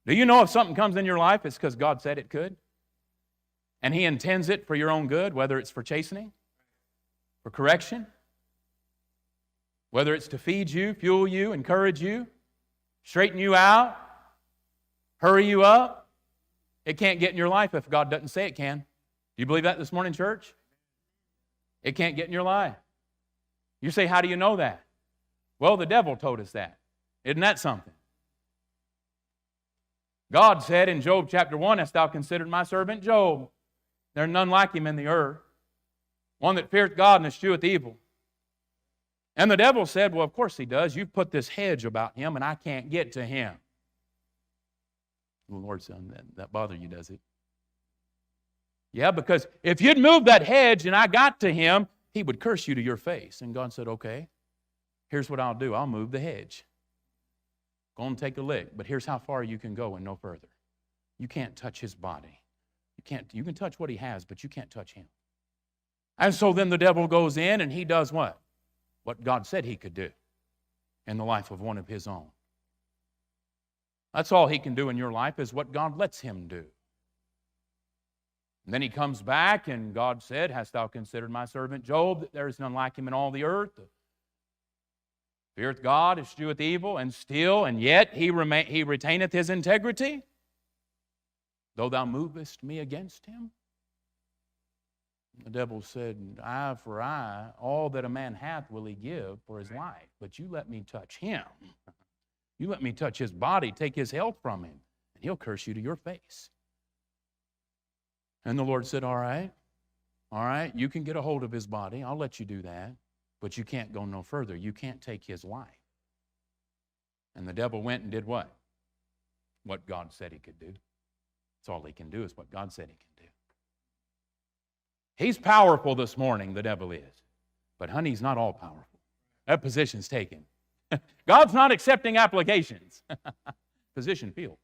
Do you know if something comes in your life, it's because God said it could? And He intends it for your own good, whether it's for chastening, for correction, whether it's to feed you, fuel you, encourage you, straighten you out, hurry you up. It can't get in your life if God doesn't say it can. Do you believe that this morning, church? It can't get in your life. You say, how do you know that? Well, the devil told us that. Isn't that something? God said in Job chapter 1, hast thou considered my servant Job? There are none like him in the earth, one that feareth God and escheweth evil. And the devil said, well, of course he does. You've put this hedge about him and I can't get to him. The Lord said, that bother you, does it? Yeah, because if you'd moved that hedge and I got to him, he would curse you to your face. And God said, okay, here's what I'll do. I'll move the hedge. Go and take a lick, but here's how far you can go and no further. You can't touch his body. You can touch what he has, but you can't touch him. And so then the devil goes in and he does what? What God said he could do in the life of one of his own. That's all he can do in your life is what God lets him do. And then he comes back and God said, hast thou considered my servant Job, that there is none like him in all the earth? Feareth God, escheweth evil, and still, and yet he retaineth his integrity, though thou movest me against him. The devil said, eye for eye, all that a man hath will he give for his life. But you let me touch him. You let me touch his body, take his health from him, and he'll curse you to your face. And the Lord said, all right, you can get a hold of his body. I'll let you do that. But you can't go no further. You can't take his life. And the devil went and did what? What God said he could do. That's all he can do is what God said he can do. He's powerful this morning, the devil is. But honey, he's not all powerful. That position's taken. God's not accepting applications. Position filled.